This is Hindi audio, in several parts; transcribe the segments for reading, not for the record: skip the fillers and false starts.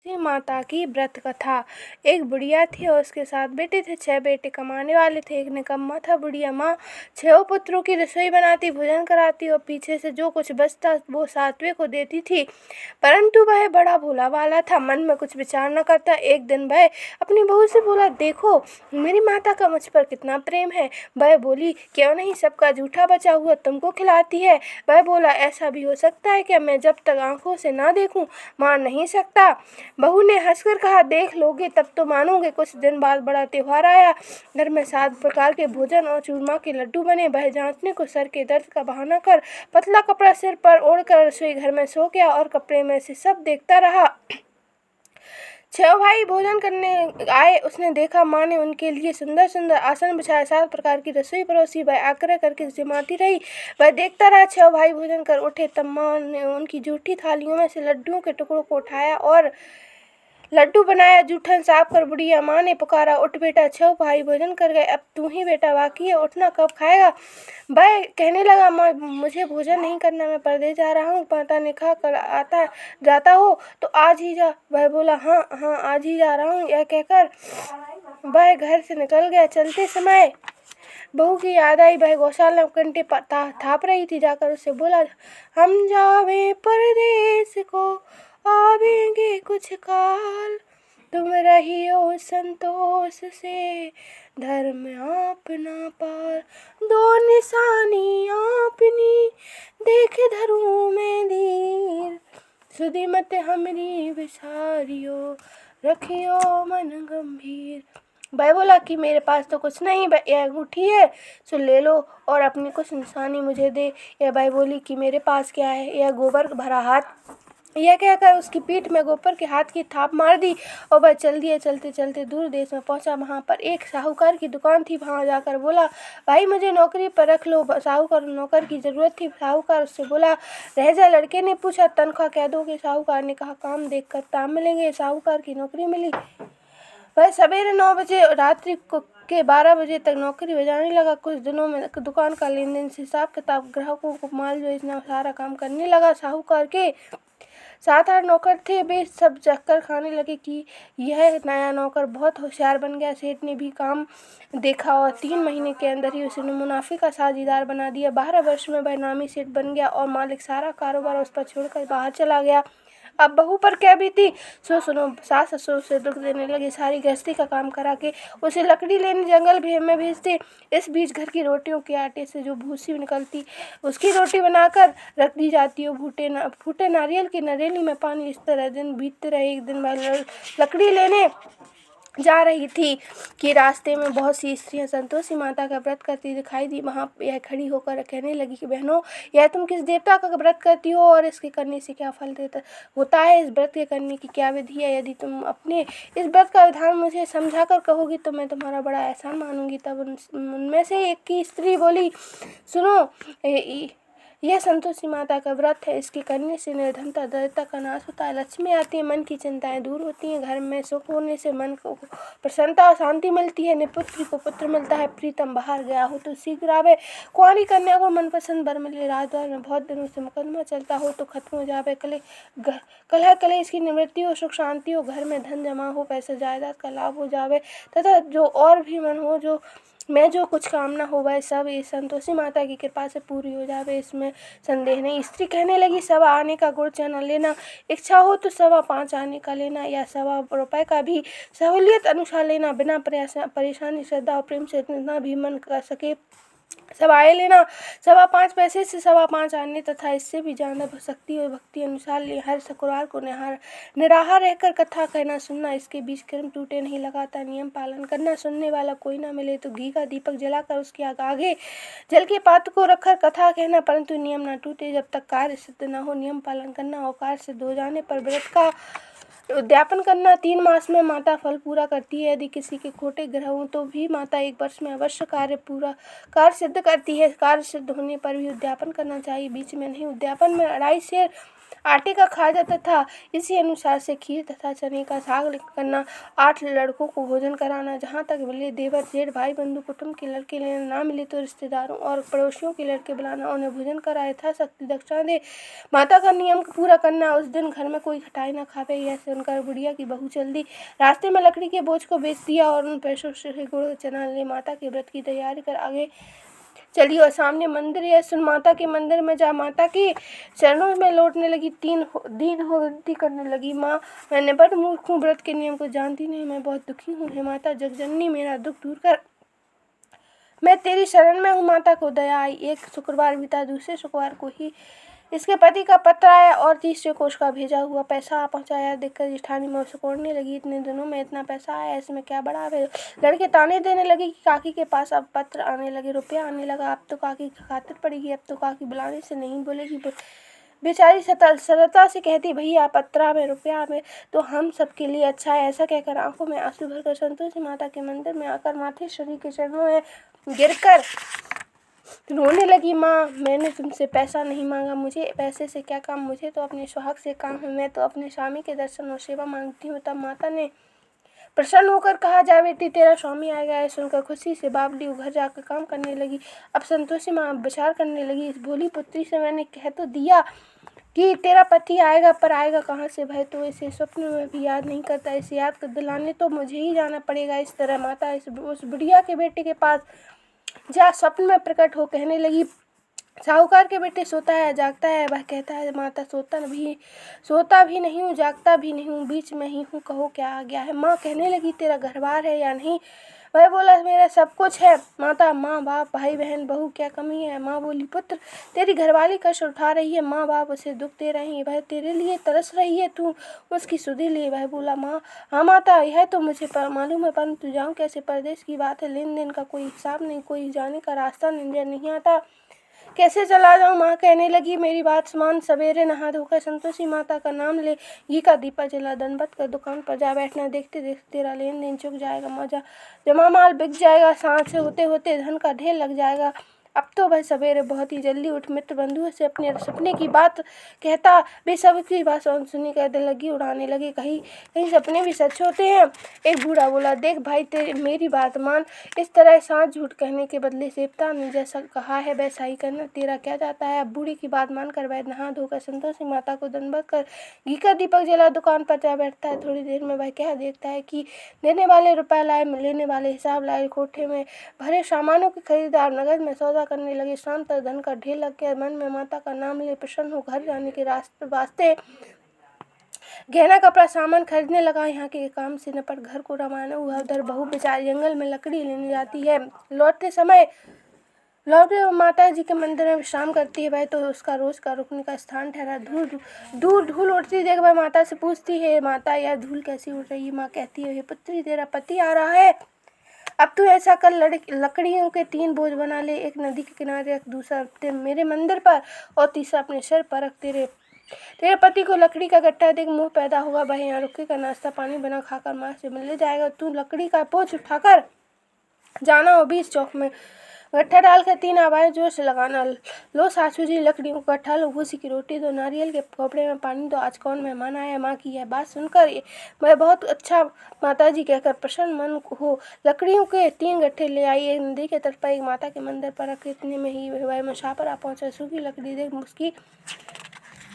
माता की व्रत कथा। एक बुढ़िया थी और उसके 7 बेटे थे। 6 बेटे कमाने वाले थे, एक निकम्मा था। बुढ़िया माँ 6 पुत्रों की रसोई बनाती, भोजन कराती और पीछे से जो कुछ बचता वो 7वें को देती थी। परंतु वह बड़ा भोला वाला था, मन में कुछ विचार न करता। एक दिन वह अपनी बहू से बोला, देखो मेरी माता का मुझ पर कितना प्रेम है। वह बोली, क्यों नहीं, सबका जूठा बचा हुआ तुमको खिलाती है। वह बोला, ऐसा भी हो सकता है क्या, मैं जब तक आंखों से ना देखूं मान नहीं सकता। बहू ने हंसकर कहा, देख लोगे तब तो मानोगे। कुछ दिन बाद बड़ा त्योहार आया। घर में 7 प्रकार के भोजन और चूरमा के लड्डू बने। वह जांचने को सर के दर्द का बहाना कर पतला कपड़ा सिर पर ओढ़कर रसोई घर में सो गया और कपड़े में से सब देखता रहा। 6 भाई भोजन करने आए। उसने देखा माँ ने उनके लिए सुंदर सुंदर आसन बिछाए, 7 प्रकार की रसोई परोसी। वह आग्रह करके जिमाती रही। वह देखता रहा। 6 भाई भोजन कर उठे तब माँ ने उनकी जूठी थालियों में से लड्डुओं के टुकड़ों को उठाया और लड्डू बनाया। जूठन साफ कर बुढ़िया माँ ने पुकारा, उठ बेटा, 6 भाई भोजन कर गए, अब तू ही बेटा बाकी है, उठना, कब खाएगा। वह कहने लगा, माँ मुझे भोजन नहीं करना, मैं परदेस जा रहा हूँ। माता ने कहा, कल आता जाता हो तो आज ही जा। वह बोला, हाँ हाँ आज ही जा रहा हूँ। यह कहकर वह घर से निकल गया। चलते समय बहू की याद आई। वह गौशाला में कंटे थाप रही थी। जाकर उससे बोला, हम जावे परदेस को, आवेंगे कुछ काल, तुम रहियो संतोष से, धर्म अपना पार। 2 निशानी आपनी, देख धरू मैं धीर, सुधि मत हमरी विसारियो, रखियो मन गंभीर। भाई बोला कि मेरे पास तो कुछ नहीं, यह अंगूठी है, सो ले लो और अपनी कुछ निशानी मुझे दे। यह भाई बोली कि मेरे पास क्या है, यह गोबर भरा हाथ। यह कहकर उसकी पीठ में गोबर के हाथ की थाप मार दी और वह चल दिया। चलते चलते दूर देश में पहुंचा। वहां पर एक साहूकार की दुकान थी। वहां जाकर बोला, भाई मुझे नौकरी पर रख लो। साहूकार नौकर की जरूरत थी। साहूकार उससे बोला, रह जा। लड़के ने पूछा, तनख्वाह क्या दोगे। साहूकार ने कहा, काम देखकर दाम मिलेंगे। साहूकार की नौकरी मिली। वह सवेरे 9 बजे रात्रि के 12 बजे तक नौकरी बजाने लगा। कुछ दिनों में दुकान का लेन देन, हिसाब किताब, ग्राहकों को माल बेचना, सारा काम करने लगा। साहूकार के 7-8 नौकर थे। वे सब चक्कर खाने लगे कि यह नया नौकर बहुत होशियार बन गया। सेठ ने भी काम देखा और 3 महीने के अंदर ही उसे मुनाफे का साझीदार बना दिया। 12 वर्ष में वह नामी सेठ बन गया और मालिक सारा कारोबार उस पर छोड़कर बाहर चला गया। अब बहू पर क्या बीती सो सुनो। सास ससुर उसे दुख देने लगे। सारी गृहस्थी का काम करा के उसे लकड़ी लेने जंगल में भेजते। इस बीच घर की रोटियों के आटे से जो भूसी निकलती उसकी रोटी बनाकर रख दी जाती और फूटे नारियल की नरेली में पानी। इस तरह दिन बीतते रहे। एक दिन वह लकड़ी लेने जा रही थी कि रास्ते में बहुत सी स्त्रियां संतोषी माता का व्रत करती दिखाई दी। वहां यह खड़ी होकर कहने लगी कि बहनों, यह तुम किस देवता का व्रत करती हो और इसके करने से क्या फल देता होता है, इस व्रत के करने की क्या विधि है। यदि तुम अपने इस व्रत का विधान मुझे समझा कर कहोगी तो मैं तुम्हारा बड़ा एहसान मानूंगी। तब उनमें से एक की स्त्री बोली, सुनो, यह संतोषी माता का व्रत है। इसके करने से निर्धनता दरिद्रता का नाश होता है, लक्ष्मी आती है, मन की चिंताएं दूर होती हैं, घर में सुख होने से मन को प्रसन्नता और शांति मिलती है, निपुत्री को पुत्र मिलता है, प्रीतम बाहर गया हो तो शीघ्र आवे, कुंवारी कन्या को मनपसंद वर मिले, राजद्वार में बहुत दिनों से मुकदमा चलता हो तो खत्म हो जावे, कलह कलेश की निवृत्ति हो, सुख शांति हो, घर में धन जमा हो, पैसा जायदाद का लाभ हो जावे, तथा जो और भी मन हो जो कुछ कामना हो वह सब इस संतोषी माता की कृपा से पूरी हो जावे, इसमें संदेह नहीं। स्त्री कहने लगी, 1.25 आने का गुड़ चना लेना, इच्छा हो तो 5.25 आने का लेना या 1.25 रुपए का भी सहूलियत अनुसार लेना, बिना परेशानी श्रद्धा और प्रेम से जितना भी मन कर सके सब आए लेना। 5.25 पैसे से 5.25 आने तथा इससे भी ज्यादा शक्ति और भक्ति अनुसार ले। हर शुक्रवार को निराहार रहकर कथा कहना सुनना, इसके बीच क्रम टूटे नहीं, लगातार नियम पालन करना। सुनने वाला कोई ना मिले तो घी का दीपक जलाकर उसके आगे जल के पात्र को रखकर कथा कहना, परंतु नियम ना टूटे जब तक कार्य सिद्ध न हो। नियम पालन करना और कार्य सिद्ध हो जाने पर व्रत का उद्यापन करना। 3 मास में माता फल पूरा करती है। यदि किसी के खोटे ग्रह हों तो भी माता 1 वर्ष में अवश्य कार्य सिद्ध करती है। कार्य सिद्ध होने पर भी उद्यापन करना चाहिए, बीच में नहीं। उद्यापन में 2.5 सेर आटे का खाजा तथा इसी अनुसार से खीर तथा चने का साग करना, 8 लड़कों को भोजन कराना। जहाँ तक मिले देवर जेठ भाई बंधु कुटुंब के लड़के लेना, ना मिले तो रिश्तेदारों और पड़ोसियों के लड़के बुलाना, उन्हें भोजन करा यथाशक्ति दक्षिणा दे। माता का नियम पूरा करना, उस दिन घर में कोई खटाई ना खावे, यह सुनकर बुढ़िया की बहू चल दी। रास्ते में लकड़ी के बोझ को बेच दिया और उन पैसों से गुड़ चना ले माता के व्रत की तैयारी कर आगे चली। और सामने मंदिर है, सुन माता के मंदिर में जा माता के चरणों में लौटने लगी। दीन हो विनती करने लगी, माँ मैंने बड़ मूर्ख हूँ, व्रत के नियम को जानती नहीं, मैं बहुत दुखी हूँ। हे माता जगजननी मेरा दुख दूर कर, मैं तेरी शरण में हूँ। माता को दया आई। एक शुक्रवार बीता, दूसरे शुक्रवार को ही इसके पति का पत्र आया और तीसरे कोष का भेजा हुआ पैसा पहुंचाया। देखकर जेठानी मुँह सिकोड़ने लगी, इतने दिनों में इतना पैसा आया, इसमें क्या बड़ा है। लड़के ताने देने लगे कि काकी के पास अब पत्र आने लगे, रुपया आने लगा, अब तो काकी की खातिर पड़ेगी, अब तो काकी बुलाने से नहीं बोलेगी। बेचारी सरलता से कहती, भैया पत्रा में रुपया में तो हम सबके लिए अच्छा है। ऐसा कहकर आंखों में आंसू भरकर संतोषी माता के मंदिर में आकर माथेश्वरी के चरणों में गिरकर रोने लगी। माँ मैंने तुमसे पैसा नहीं मांगा, मुझे पैसे से क्या काम, मुझे तो अपने सुहाग से काम है, मैं तो अपने स्वामी के दर्शन और सेवा मांगती हूँ। तब माता ने प्रसन्न होकर कहा, जा बेटी तेरा स्वामी आएगा। है सुनकर खुशी से बाबली घर जाकर काम करने लगी। अब संतोषी माँ विचार करने लगी, इस भोली पुत्री से मैंने कह तो दिया कि तेरा पति आएगा, पर आएगा कहाँ से भाई, तो इसे स्वप्न में भी याद नहीं करता, इसे याद कर दिलाने तो मुझे ही जाना पड़ेगा। इस तरह माता उस बुढ़िया के बेटे के पास जा स्वप्न में प्रकट हो कहने लगी, साहूकार के बेटे सोता है जागता है। वह कहता है, माता सोता भी नहीं हूँ, जागता भी नहीं हूँ, बीच में ही हूँ, कहो क्या आ गया है। माँ कहने लगी, तेरा घर बार है या नहीं। वह बोला, मेरा सब कुछ है माता, माँ बाप भाई बहन बहू क्या कमी है। माँ बोली, पुत्र तेरी घरवाली कष्ट उठा रही है, माँ बाप उसे दुख दे रहे हैं, वह तेरे लिए तरस रही है, तू उसकी सुधि ले। वह बोला, माँ हाँ माता यह तो मुझे मालूम है, परंतु जाऊँ कैसे, परदेश की बात है, लेन देन का कोई हिसाब नहीं, कोई जाने का रास्ता नहीं आता, कैसे चला जाऊँ। माँ कहने लगी, मेरी बात मान, सवेरे नहा धोकर संतोषी माता का नाम ले, घी का दीपा जला, दंडवत कर दुकान पर जा बैठना, देखते देखते तेरा लेन देन चुक जाएगा, मौजा जमा माल बिक जाएगा, सांझ से होते होते धन का ढेर लग जाएगा। अब तो भाई सवेरे बहुत ही जल्दी उठ मित्र बंधुओं से अपने सपने की बात कहता, वे सब की बात सुनी कर दिल लगी उड़ाने लगे, कहीं सपने भी सच होते हैं। एक बूढ़ा बोला, देख भाई तेरी मेरी बात मान, इस तरह साँझ झूठ कहने के बदले सेवता ने जैसा कहा है वैसा ही करना, तेरा क्या जाता है। अब बूढ़ी की बात मानकर वह नहा धोकर संतोषी माता को दंडवत कर घी का दीपक जला दुकान पर जा बैठता है। थोड़ी देर में वह क्या देखता है कि देने वाले रुपया लाए, लेने वाले हिसाब लाए, कोठे में भरे सामानों के खरीदार नगद में सौदा करने लगे। शाम तक धन का ढेर लग गया। मन में माता का नाम ले प्रसन्न हो घर जाने के वास्ते गहना कपड़ा सामान खरीदने लगा। यहाँ के काम से निपट घर को रवाना हुआ। उधर बहू बेचारी जंगल में लकड़ी लेने जाती है। लौटे माता जी के मंदिर में विश्राम करती है। वह तो उसका रोज का रुकने का स्थान ठहरा। दूर धूल उड़ती देख वह माता से पूछती है, माता यह धूल कैसी उड़ रही है। माँ कहती है, पुत्री तेरा पति आ रहा है, अब तू ऐसा कर, लकड़ियों के 3 बोझ बना ले, एक नदी के किनारे रख, दूसरा मेरे मंदिर पर और तीसरा अपने सिर पर रख। तेरे पति को लकड़ी का गट्ठा देख मोह पैदा होगा, वह यहाँ रुकेगा, नाश्ता पानी बना खाकर माँ से मिलने जाएगा। तू लकड़ी का बोझ उठाकर जाना और बीच चौक में गट्ठा डालकर 3 आवाज़ जोर से लगाना, लो सासू जी लकड़ियों को गट्ठा लो, भूसी की रोटी दो, नारियल के कपड़े में पानी दो, आज कौन मेहमान आया। माँ की यह बात सुनकर मैं बहुत अच्छा माता जी कहकर प्रसन्न मन हो लकड़ियों के 3 गट्ठे ले आई। एक नदी के तट पर एक माता के मंदिर पर रख। इतने में ही वह मुसाफिर आ पहुँचा। सूखी लकड़ी देख उसकी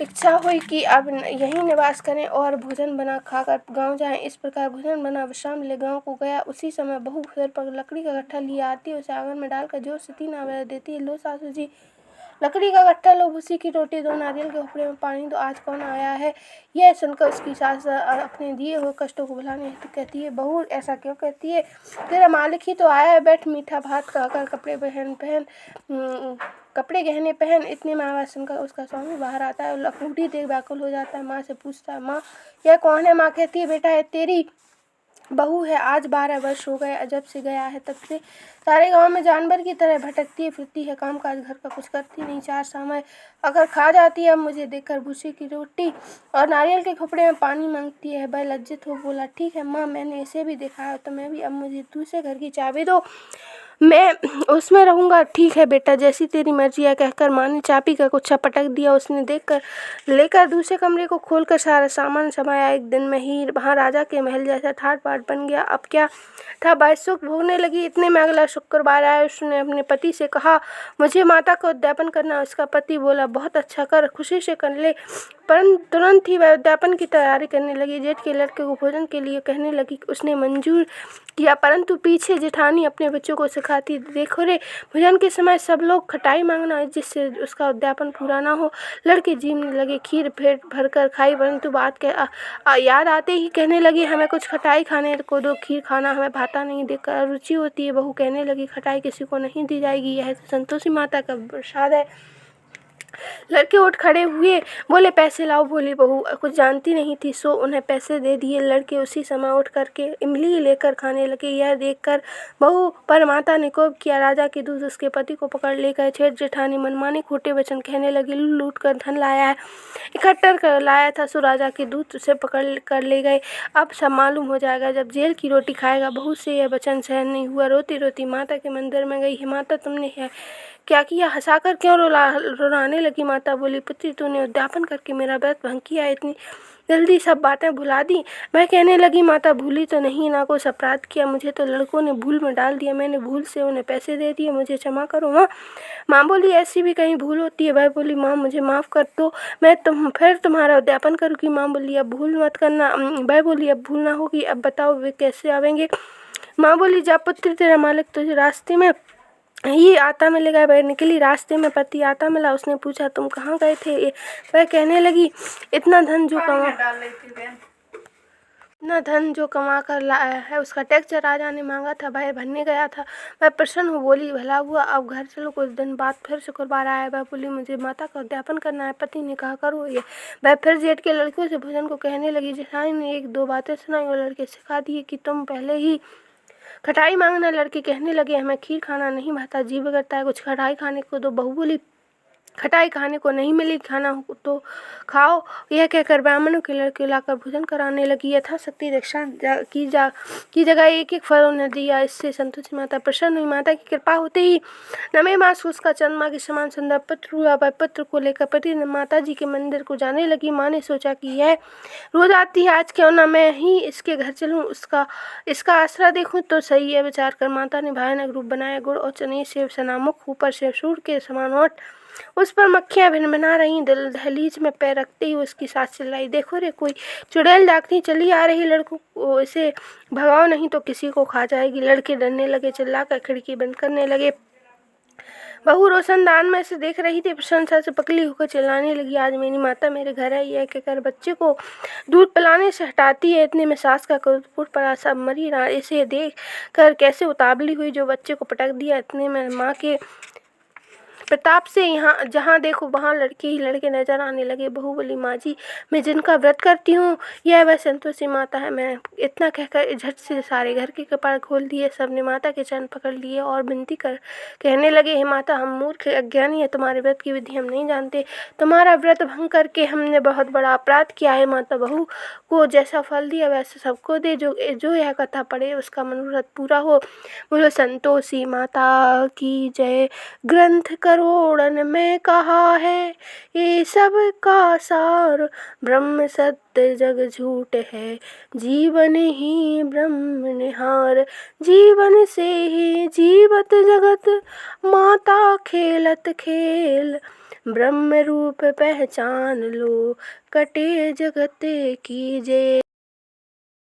इच्छा हुई कि अब यहीं निवास करें और भोजन बना खाकर गांव जाएं। इस प्रकार भोजन बना विश्राम ले गांव को गया। उसी समय बहू सिर पर लकड़ी का गट्ठा लिए आती है, उसे आंगन में डालकर जोर से 3 आवाज़ देती है, लो सासू जी लकड़ी का गट्ठा लो, भूसी की रोटी दो, नारियल के कपड़े में पानी दो, आज कौन आया है। यह सुनकर उसकी सास अपने दिए हुए कष्टों को भुलाने हेतु कहती है, बहू ऐसा क्यों कहती है, तेरा मालिक ही तो आया है, बैठ मीठा भात खाकर कपड़े गहने पहन। इतने में आवाज़ सुनकर उसका स्वामी बाहर आता है और लकड़ी देख व्याकुल हो जाता है। माँ से पूछता है, माँ यह कौन है। माँ कहती है, बेटा है तेरी बहू है, आज 12 वर्ष हो गए जब से गया है, तब से सारे गांव में जानवर की तरह भटकती है फिरती है, काम काज घर का कुछ करती नहीं, 4 समय अगर खा जाती है। अब मुझे देखकर भूसी की रोटी और नारियल के कपड़े में पानी मांगती है। वह लज्जित हो बोला, ठीक है माँ, मैंने इसे भी देखा है, तो मैं भी, अब मुझे दूसरे घर की चाबी दो। मैं उसमें रहूँगा। ठीक है बेटा, जैसी तेरी मर्जी है, कहकर माँ ने चाबी का गुच्छा पटक दिया। उसने लेकर दूसरे कमरे को खोलकर सारा सामान समाया। एक दिन में ही वहाँ राजा के महल जैसा ठाट बाट बन गया। अब क्या था, बाई सुख भोगने लगी। इतने में अगला शुक्रवार आया। उसने अपने पति से कहा, मुझे माता का उद्यापन करना। उसका पति बोला, बहुत अच्छा, कर, खुशी से कर ले। परंतु तुरंत ही वह उद्यापन की तैयारी करने लगी। जेठ के लड़के को भोजन के लिए कहने लगी। उसने मंजूर किया, परंतु पीछे जेठानी अपने बच्चों को सिखाती, देखो रे, भोजन के समय सब लोग खटाई मांगना, जिससे उसका उद्यापन पूरा ना हो। लड़के जीमने लगे। खीर पेट भरकर खाई, परंतु बात के याद आते ही कहने लगी, हमें कुछ खटाई खाने को दो, खीर खाना हमें भाता नहीं, देखकर रुचि होती है। बहू कहने लगी, खटाई किसी को नहीं दी जाएगी, यह संतोषी माता का प्रसाद है। लड़के उठ खड़े हुए, बोले, पैसे लाओ। बोली बहू कुछ जानती नहीं थी, सो उन्हें पैसे दे दिए। लड़के उसी समय उठ करके इमली लेकर खाने लगे। यह देखकर बहू पर माता ने कोप किया। राजा के दूत उसके पति को पकड़ ले गए। जेठ जेठानी मनमाने खोटे वचन कहने लगी, लूट कर धन लाया है, इकट्ठा कर लाया था, सो राजा के दूत उसे पकड़ कर ले गए। अब सब मालूम हो जाएगा जब जेल की रोटी खाएगा। बहू से यह वचन सहन नहीं हुआ। रोती रोती माता के मंदिर में गई। हे माता, तुमने क्या किया? हंसाकर क्यों रुलाने लगी? माता बोली, पुत्री, तूने उद्यापन करके मेरा व्रत भंग किया, इतनी जल्दी सब बातें भुला दी। वह कहने लगी, माता, भूली तो नहीं, ना कुछ अपराध किया, मुझे तो लड़कों ने भूल में डाल दिया, मैंने भूल से उन्हें पैसे दे दिए, मुझे क्षमा करो माँ। माँ बोली, ऐसी भी कहीं भूल होती है? वह बोली, माँ, मुझे माफ़ कर दो, मैं फिर तुम्हारा उद्यापन करूँगी। माँ बोली, अब भूल मत करना। वह बोली, अब भूल ना होगी। अब बताओ वे कैसे आवेंगे? माँ बोली, जा पुत्र, तेरा मालिक तुझे रास्ते में ही आता मिलेगा। वह निकली। रास्ते में पति आता मिला। उसने पूछा, तुम कहाँ गए थे? वह कहने लगी, इतना धन जो कमा कर लाया है, उसका टैक्स राजा ने मांगा था, वह भरने गया था। वह प्रसन्न हो बोली, भला हुआ, अब घर चलो। कुछ दिन बाद फिर शुक्रवार आया। वह बोली, मुझे माता का उद्यापन करना है। पति ने कहा, करो ये। वह फिर जेठ के लड़कियों से भोजन को कहने लगी। जेठानी ने एक दो बातें सुनाई और लड़के सिखा दिए कि तुम पहले ही खटाई मांगना। लड़के कहने लगे, हमें खीर खाना नहीं भाता, जी बिगड़ता है, कुछ खटाई खाने को दो। बहू बोली, खटाई खाने को नहीं मिली, खाना हो तो खाओ। यह कहकर ब्राह्मणों के लड़के लाकर भोजन कराने लगी। यथाशक्ति रक्षा की जगह एक एक फल उन्हें दिया। इससे संतोषी माता प्रसन्न हुई। माता की कृपा होते ही 9वें मास उसका चंद्रमा के समान सुंदर पुत्र हुआ। वह पुत्र को लेकर प्रतिदिन माता जी के मंदिर को जाने लगी। माँ ने सोचा कि यह रोज आती है, आज क्यों ना मैं ही इसके घर चलूँ, इसका आसरा देखूं तो सही है। विचार कर माता ने भयानक रूप बनाया। गुड़ और चने से सनामुख, ऊपर से सूर के समान ओठ, उस पर मक्खियां भिनभिना रही। दहलीज में पैर रखते ही उसकी सास चिल्लाई, देखो रे, कोई चुड़ैल डाकनी चली आ रही, लड़कों को इसे भगाओ, नहीं तो किसी को खा जाएगी। लड़के डरने लगे, चिल्लाकर खिड़की बंद करने लगे। बहू रोशनदान में से देख रही थी, प्रशंसा से पकली होकर चिल्लाने लगी, आज मेरी माता मेरे घर आई है, कहकर बच्चे को दूध पिलाने से हटाती है। इतने में सास का फूट पड़ा। सब मरी रहा। इसे देख कर कैसे उतावली हुई जो बच्चे को पटक दिया। इतने में माँ के प्रताप से यहाँ जहाँ देखो वहाँ लड़के ही लड़के नजर आने लगे। बहू बोली, माँ जी, मैं जिनका व्रत करती हूँ यह वह संतोषी माता है। मैं इतना कहकर झट से सारे घर के कपाट खोल दिए। सबने माता के चरण पकड़ लिए और विनती कर कहने लगे, हे माता, हम मूर्ख अज्ञानी है, तुम्हारे व्रत की विधि हम नहीं जानते, तुम्हारा व्रत भंग करके हमने बहुत बड़ा अपराध किया है। माता, बहू को जैसा फल दिया वैसे सबको दे, जो यह कथा पढ़े उसका मनोरथ पूरा हो। बोलो संतोषी माता की जय। ग्रंथ करोड़न में कहा है, ये सब का सार, ब्रह्म सत्य जग झूठ है, जीवन ही ब्रह्म निहार। जीवन से ही जीवत जगत, माता खेलत खेल, ब्रह्म रूप पहचान लो, कटे जगत की जेल।